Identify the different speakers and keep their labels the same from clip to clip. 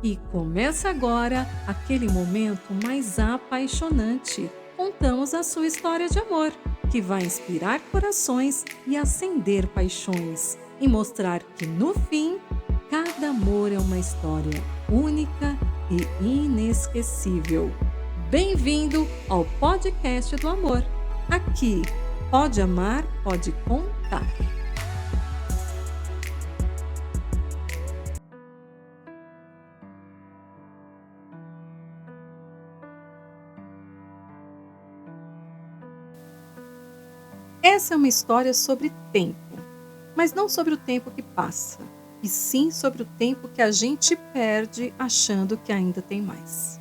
Speaker 1: E começa agora aquele momento mais apaixonante. Contamos a sua história de amor, que vai inspirar corações e acender paixões, e mostrar que no fim, cada amor é uma história única e inesquecível. Bem-vindo ao podcast do amor. Aqui, pode amar, pode contar. Essa é uma história sobre tempo, mas não sobre o tempo que passa, e sim sobre o tempo que a gente perde achando que ainda tem mais.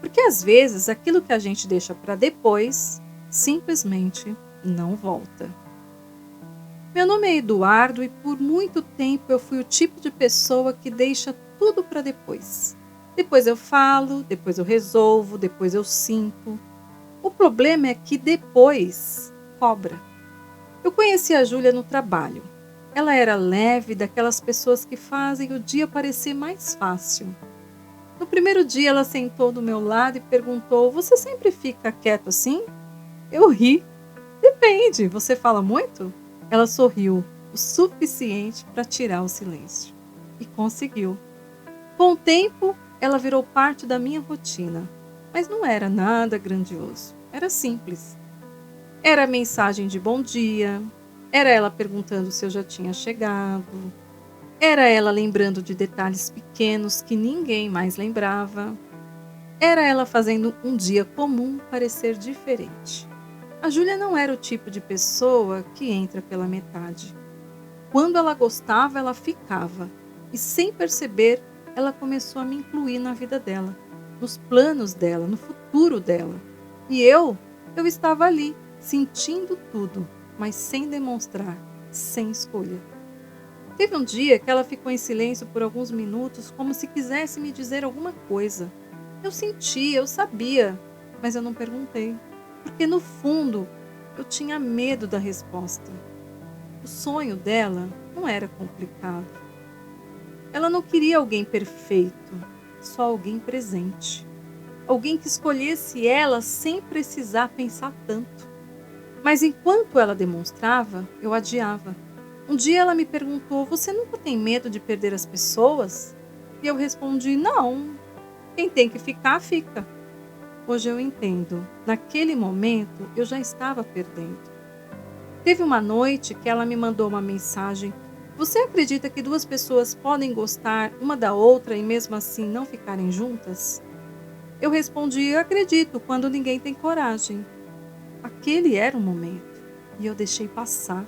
Speaker 1: Porque às vezes aquilo que a gente deixa para depois simplesmente não volta. Meu nome é Eduardo e por muito tempo eu fui o tipo de pessoa que deixa tudo para depois. Depois eu falo, depois eu resolvo, depois eu sinto. O problema é que depois cobra. Eu conheci a Júlia no trabalho. Ela era leve, daquelas pessoas que fazem o dia parecer mais fácil. No primeiro dia ela sentou do meu lado e perguntou: "Você sempre fica quieto assim?" Eu ri. "Depende, você fala muito?" Ela sorriu o suficiente para tirar o silêncio. E conseguiu. Com o tempo, ela virou parte da minha rotina. Mas não era nada grandioso. Era simples. Era a mensagem de bom dia, era ela perguntando se eu já tinha chegado, era ela lembrando de detalhes pequenos que ninguém mais lembrava, era ela fazendo um dia comum parecer diferente. A Júlia não era o tipo de pessoa que entra pela metade. Quando ela gostava, ela ficava, e sem perceber, ela começou a me incluir na vida dela, nos planos dela, no futuro dela. E eu estava ali, sentindo tudo, mas sem demonstrar, sem escolha. Teve um dia que ela ficou em silêncio por alguns minutos, como se quisesse me dizer alguma coisa. Eu sentia, eu sabia, mas eu não perguntei, porque no fundo eu tinha medo da resposta. O sonho dela não era complicado. Ela não queria alguém perfeito, só alguém presente. Alguém que escolhesse ela sem precisar pensar tanto. Mas enquanto ela demonstrava, eu adiava. Um dia ela me perguntou: "Você nunca tem medo de perder as pessoas?" E eu respondi: "Não. Quem tem que ficar, fica." Hoje eu entendo. Naquele momento, eu já estava perdendo. Teve uma noite que ela me mandou uma mensagem: "Você acredita que duas pessoas podem gostar uma da outra e mesmo assim não ficarem juntas?" Eu respondi: "Eu acredito, quando ninguém tem coragem." Aquele era o momento, e eu deixei passar.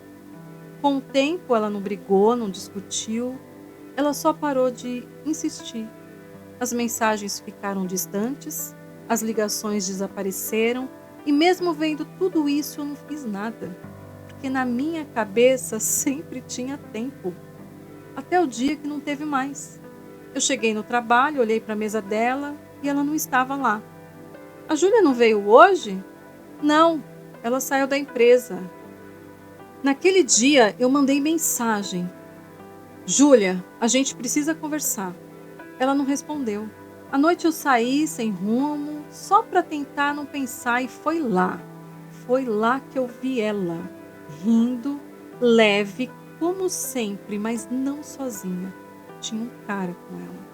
Speaker 1: Com o tempo ela não brigou, não discutiu, ela só parou de insistir. As mensagens ficaram distantes, as ligações desapareceram, e mesmo vendo tudo isso eu não fiz nada, porque na minha cabeça sempre tinha tempo, até o dia que não teve mais. Eu cheguei no trabalho, olhei para a mesa dela e ela não estava lá. "A Júlia não veio hoje?" "Não, ela saiu da empresa." Naquele dia eu mandei mensagem: "Júlia, a gente precisa conversar." Ela não respondeu. À noite eu saí sem rumo, só para tentar não pensar, e foi lá que eu vi ela, rindo, leve, como sempre, mas não sozinha. Tinha um cara com ela.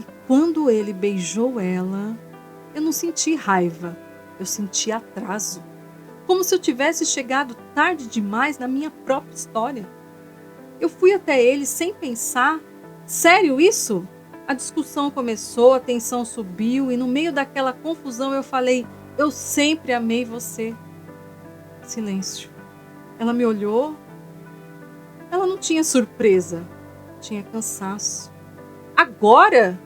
Speaker 1: E quando ele beijou ela, eu não senti raiva, eu senti atraso. Como se eu tivesse chegado tarde demais na minha própria história. Eu fui até ele sem pensar. "Sério isso?" A discussão começou, a tensão subiu e no meio daquela confusão eu falei: "Eu sempre amei você." Silêncio. Ela me olhou. Ela não tinha surpresa, tinha cansaço. "Agora?"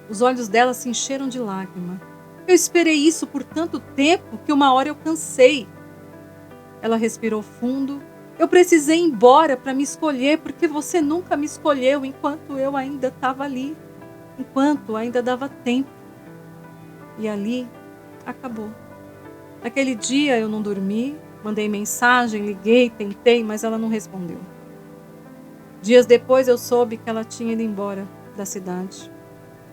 Speaker 1: Os olhos dela se encheram de lágrima. "Eu esperei isso por tanto tempo que uma hora eu cansei." Ela respirou fundo. "Eu precisei ir embora para me escolher, porque você nunca me escolheu enquanto eu ainda estava ali, enquanto ainda dava tempo." E ali acabou. Naquele dia eu não dormi, mandei mensagem, liguei, tentei, mas ela não respondeu. Dias depois eu soube que ela tinha ido embora da cidade.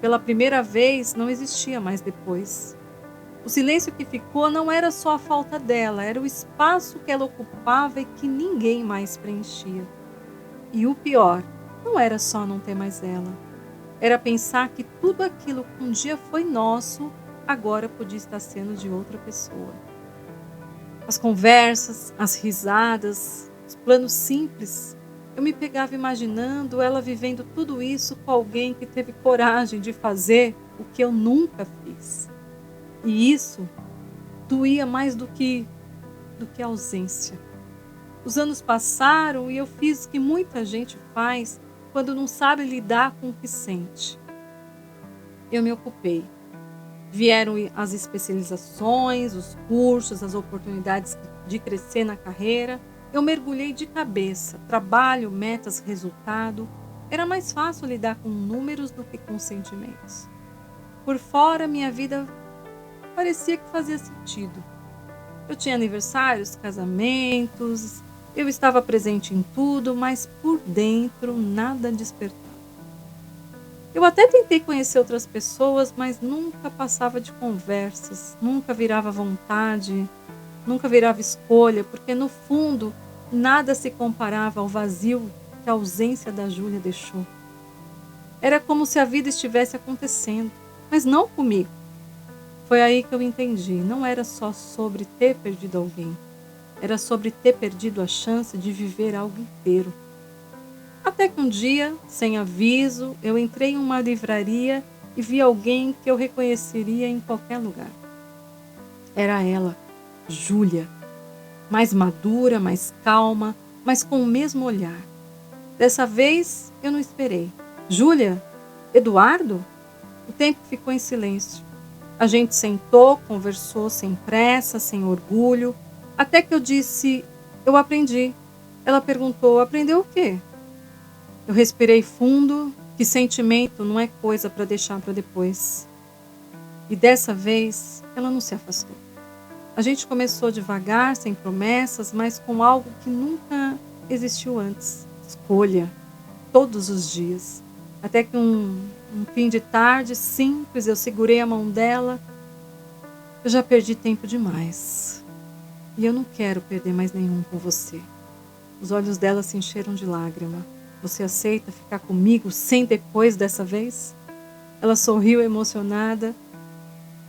Speaker 1: pela primeira vez, não existia mais depois. O silêncio que ficou não era só a falta dela, era o espaço que ela ocupava e que ninguém mais preenchia. E o pior, não era só não ter mais ela. Era pensar que tudo aquilo que um dia foi nosso, agora podia estar sendo de outra pessoa. As conversas, as risadas, os planos simples. Eu me pegava imaginando ela vivendo tudo isso com alguém que teve coragem de fazer o que eu nunca fiz. E isso doía mais do que a ausência. Os anos passaram e eu fiz o que muita gente faz quando não sabe lidar com o que sente. Eu me ocupei. Vieram as especializações, os cursos, as oportunidades de crescer na carreira. Eu mergulhei de cabeça, trabalho, metas, resultado. Era mais fácil lidar com números do que com sentimentos. Por fora, minha vida parecia que fazia sentido. Eu tinha aniversários, casamentos, eu estava presente em tudo, mas por dentro nada despertava. Eu até tentei conhecer outras pessoas, mas nunca passava de conversas, nunca virava vontade, nunca virava escolha, porque no fundo nada se comparava ao vazio que a ausência da Júlia deixou. Era como se a vida estivesse acontecendo, mas não comigo. Foi aí que eu entendi, não era só sobre ter perdido alguém, era sobre ter perdido a chance de viver algo inteiro. Até que um dia, sem aviso, eu entrei em uma livraria e vi alguém que eu reconheceria em qualquer lugar. Era ela, Júlia, mais madura, mais calma, mas com o mesmo olhar. Dessa vez, eu não esperei. Júlia? Eduardo? O tempo ficou em silêncio. A gente sentou, conversou sem pressa, sem orgulho, até que eu disse, eu aprendi. Ela perguntou, aprendeu o quê? Eu respirei fundo, que sentimento não é coisa para deixar para depois. E dessa vez, ela não se afastou. A gente começou devagar, sem promessas, mas com algo que nunca existiu antes. Escolha, todos os dias. Até que um fim de tarde, simples, eu segurei a mão dela. Eu já perdi tempo demais. E eu não quero perder mais nenhum com você. Os olhos dela se encheram de lágrima. Você aceita ficar comigo sem depois dessa vez? Ela sorriu emocionada.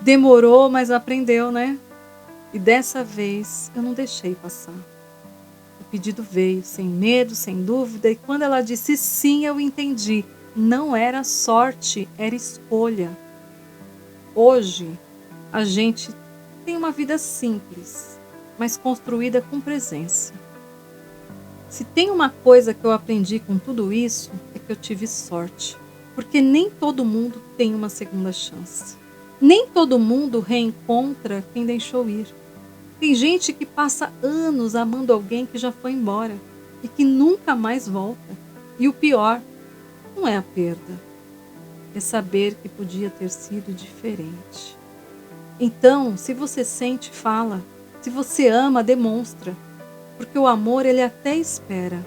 Speaker 1: Demorou, mas aprendeu, né? E dessa vez eu não deixei passar. O pedido veio, sem medo, sem dúvida, e quando ela disse sim, eu entendi. Não era sorte, era escolha. Hoje, a gente tem uma vida simples, mas construída com presença. Se tem uma coisa que eu aprendi com tudo isso, é que eu tive sorte. Porque nem todo mundo tem uma segunda chance. Nem todo mundo reencontra quem deixou ir. Tem gente que passa anos amando alguém que já foi embora e que nunca mais volta. E o pior, não é a perda, é saber que podia ter sido diferente. Então, se você sente, fala. Se você ama, demonstra. Porque o amor, ele até espera,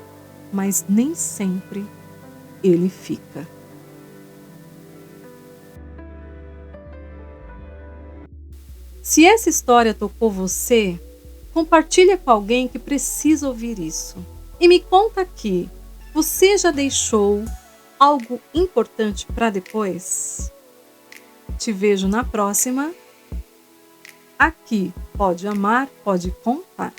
Speaker 1: mas nem sempre ele fica. Se essa história tocou você, compartilha com alguém que precisa ouvir isso. E me conta aqui, você já deixou algo importante para depois? Te vejo na próxima. Aqui, pode amar, pode contar.